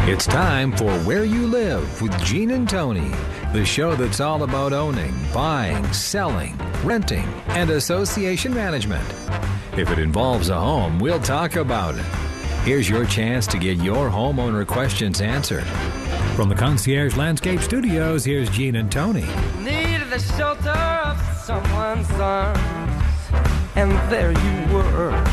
It's time for Where You Live with Gene and Tony, the show that's all about owning, buying, selling, renting, and association management. If it involves a home, we'll talk about it. Here's your chance to get your homeowner questions answered. From the Concierge Landscape Studios, here's Gene and Tony. Needed the shelter of someone's arms, and there you were.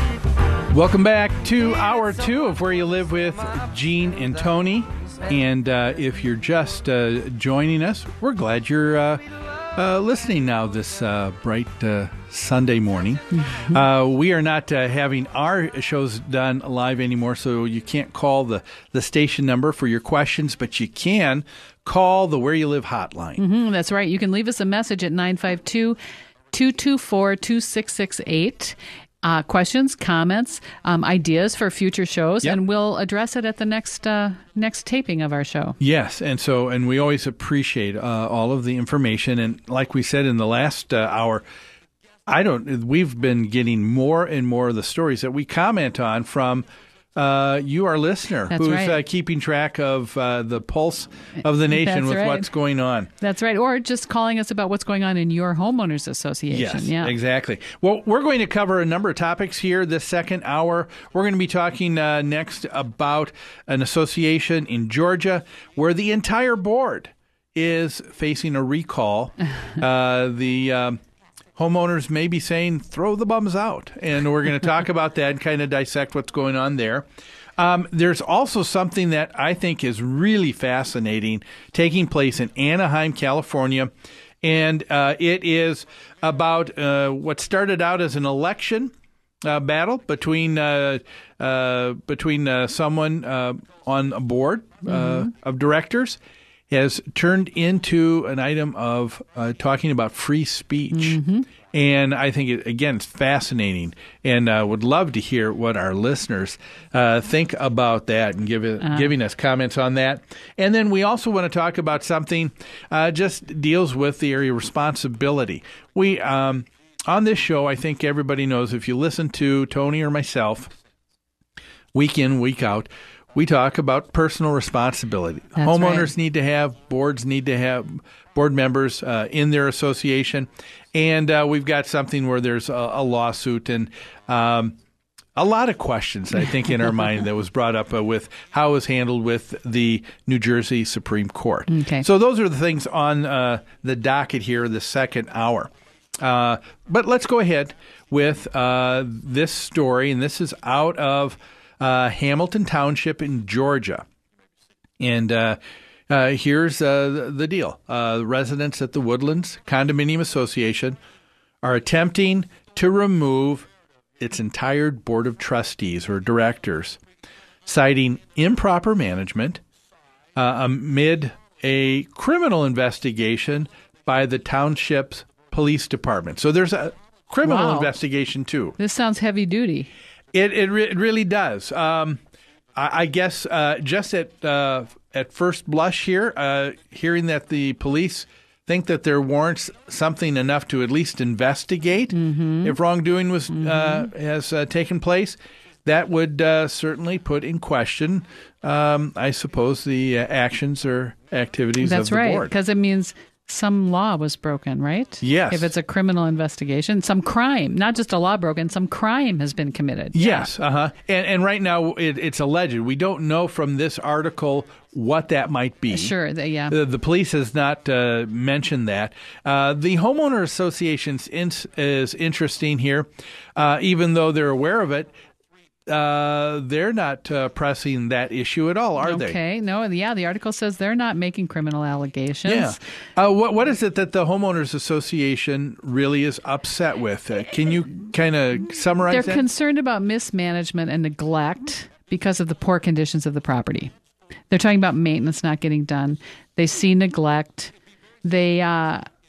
Welcome back to Hour 2 of Where You Live with Gene and Tony. And if you're just joining us, we're glad you're listening now this bright Sunday morning. Mm-hmm. We are not having our shows done live anymore, so you can't call the station number for your questions, but you can call the Where You Live hotline. Mm-hmm, that's right. You can leave us a message at 952-224-2668. Questions, comments, ideas for future shows, yep. And we'll address it at the next taping of our show. Yes, and we always appreciate all of the information. And like we said in the last hour, we've been getting more and more of the stories that we comment on from you, our listener, That's who's right. keeping track of the pulse of the nation That's with right. what's going on. That's right. Or just calling us about what's going on in your homeowners association. Yes, yeah. exactly. Well, we're going to cover a number of topics here this second hour. We're going to be talking next about an association in Georgia where the entire board is facing a recall. The homeowners may be saying, throw the bums out. And we're going to talk about that and kind of dissect what's going on there. There's also something that I think is really fascinating taking place in Anaheim, California. And it is about what started out as an election battle between someone on a board of directors has turned into an item of talking about free speech. Mm-hmm. And I think, it's fascinating, and would love to hear what our listeners think about that and giving us comments on that. And then we also want to talk about something just deals with the area of responsibility. We, on this show, I think everybody knows, if you listen to Tony or myself, week in, week out, we talk about personal responsibility. That's Homeowners right. need to have board members in their association. And we've got something where there's a lawsuit and a lot of questions, I think, in our mind that was brought up with how it was handled with the New Jersey Supreme Court. Okay. So those are the things on the docket here, the second hour. But let's go ahead with this story, and this is out of Hamilton Township in Georgia. And here's the deal. Residents at the Woodlands Condominium Association are attempting to remove its entire board of trustees or directors, citing improper management amid a criminal investigation by the township's police department. So there's a criminal investigation, too. This sounds heavy duty. It really does. I guess just at first blush here, hearing that the police think that there warrants something enough to at least investigate if wrongdoing has taken place, that would certainly put in question, I suppose, the actions or activities of the board. That's right, because it means some law was broken, right? Yes. If it's a criminal investigation, some crime, not just a law broken, some crime has been committed. Yes. Uh-huh. And right now it's alleged. We don't know from this article what that might be. Sure. Yeah. The police has not mentioned that. The homeowner association is interesting here. Even though they're aware of it, they're not pressing that issue at all, are they? Okay. No, yeah, the article says they're not making criminal allegations. Yeah. What is it that the Homeowners Association really is upset with? Can you kind of summarize that? They're concerned about mismanagement and neglect because of the poor conditions of the property. They're talking about maintenance not getting done. They see neglect. This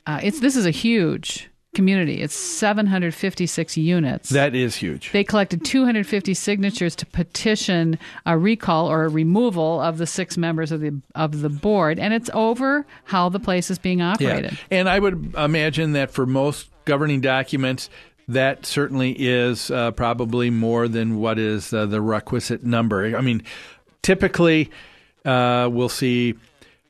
is a huge community. It's 756 units. That is huge. They collected 250 signatures to petition a recall or a removal of the 6 members of the board, and it's over how the place is being operated. Yeah. And I would imagine that for most governing documents, that certainly is probably more than what is the requisite number. I mean, typically, we'll see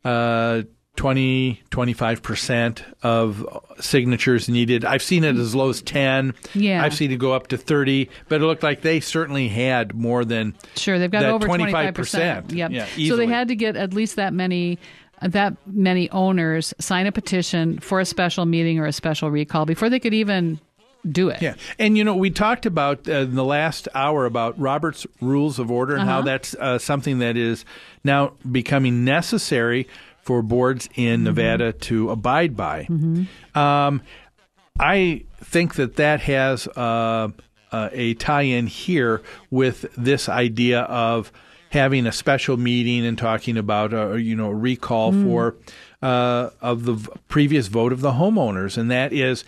25% of signatures needed. I've seen it as low as 10. Yeah. I've seen it go up to 30, but it looked like they certainly had more than Sure, they've got that over 25%. Yep. Yeah, So they easily. had to get at least that many owners sign a petition for a special meeting or a special recall before they could even do it. Yeah. And, we talked about in the last hour about Robert's Rules of Order and how that's something that is now becoming necessary for boards in Nevada to abide by. I think that has a tie-in here with this idea of having a special meeting and talking about a recall for of the previous vote of the homeowners, and that is,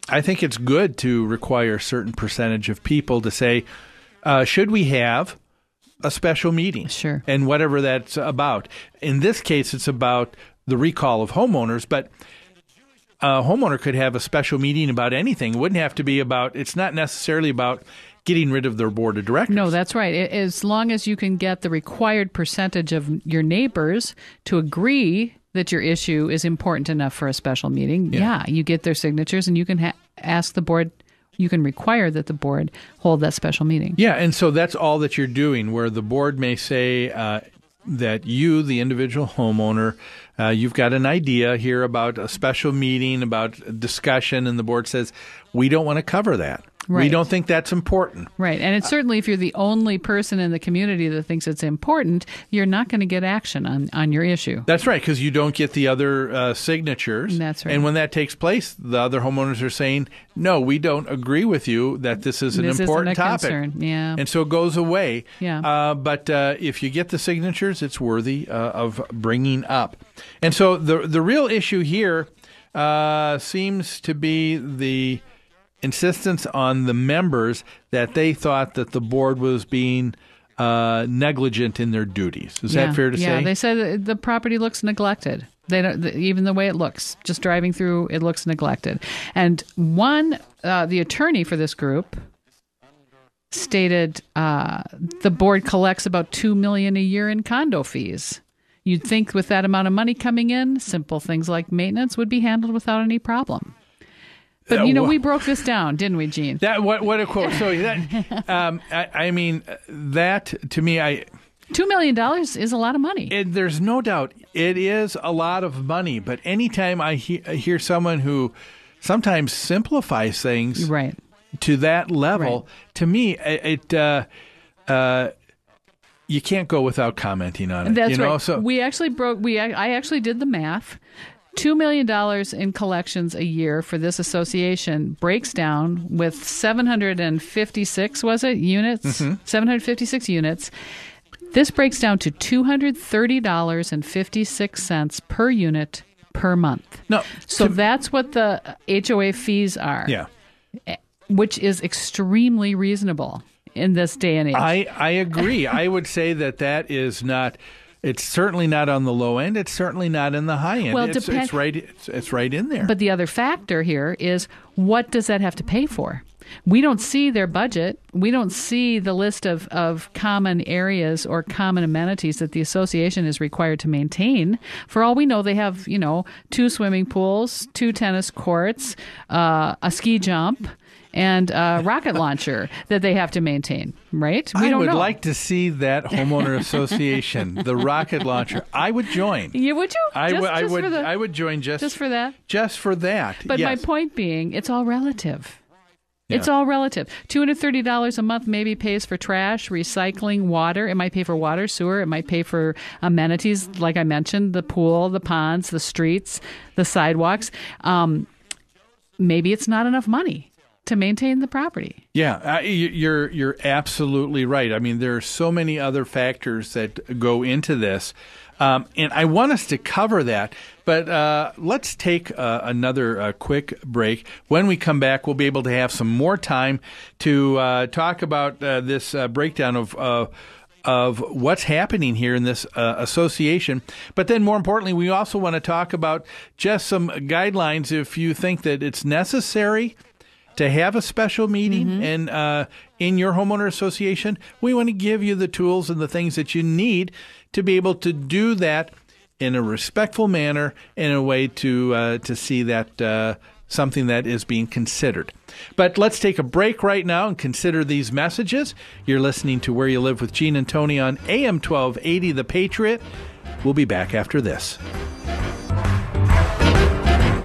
I think it's good to require a certain percentage of people to say, should we have a special meeting? Sure. And whatever that's about. In this case, it's about the recall of homeowners, but a homeowner could have a special meeting about anything. It wouldn't have to be about, it's not necessarily about getting rid of their board of directors. No, that's right. As long as you can get the required percentage of your neighbors to agree that your issue is important enough for a special meeting, you get their signatures and you can ask the board. You can require that the board hold that special meeting. Yeah, and so that's all that you're doing, where the board may say that you, the individual homeowner, you've got an idea here about a special meeting, about a discussion, and the board says, we don't want to cover that. Right. We don't think that's important. Right. And it's certainly if you're the only person in the community that thinks it's important, you're not going to get action on your issue. That's right, because you don't get the other signatures. That's right. And when that takes place, the other homeowners are saying, no, we don't agree with you that this is an important topic. Concern. Yeah. And so it goes away. Yeah. But if you get the signatures, it's worthy of bringing up. And so the real issue here seems to be the insistence on the members that they thought that the board was being negligent in their duties. Is that fair to say? Yeah, they said the property looks neglected. They don't, even the way it looks, just driving through, it looks neglected. And the attorney for this group stated the board collects about $2 million a year in condo fees. You'd think with that amount of money coming in, simple things like maintenance would be handled without any problem. But, we broke this down, didn't we, Gene? What a quote. So that, I mean, that to me, $2 million is a lot of money. There's no doubt it is a lot of money. But anytime I hear someone who sometimes simplifies things to that level, to me, you can't go without commenting on it. That's right. So we actually I actually did the math. $2 million in collections a year for this association breaks down with 756, was it, units? 756 units. This breaks down to $230.56 per unit per month. No, so that's what the HOA fees are. Yeah. Which is extremely reasonable in this day and age. I agree. I would say that is not... It's certainly not on the low end. It's certainly not in the high end. Well, it's right in there. But the other factor here is, what does that have to pay for? We don't see their budget. We don't see the list of common areas or common amenities that the association is required to maintain. For all we know, they have, 2 swimming pools, 2 tennis courts, a ski jump, and a rocket launcher that they have to maintain, right? We don't know. I would like to see that homeowner association, the rocket launcher. I would join. Yeah, would you? I would join just for that. Just for that. But yes. my point being, it's all relative. Yeah. It's all relative. $230 a month maybe pays for trash, recycling, water. It might pay for water, sewer. It might pay for amenities, like I mentioned, the pool, the ponds, the streets, the sidewalks. Maybe it's not enough money to maintain the property. Yeah, you're absolutely right. I mean, there are so many other factors that go into this, and I want us to cover that. But let's take another quick break. When we come back, we'll be able to have some more time to talk about this breakdown of what's happening here in this association. But then more importantly, we also want to talk about just some guidelines if you think that it's necessary to have a special meeting and in your homeowner association, we want to give you the tools and the things that you need to be able to do that in a respectful manner, in a way to see that something that is being considered. But let's take a break right now and consider these messages. You're listening to Where You Live with Gene and Tony on AM 1280 The Patriot. We'll be back after this.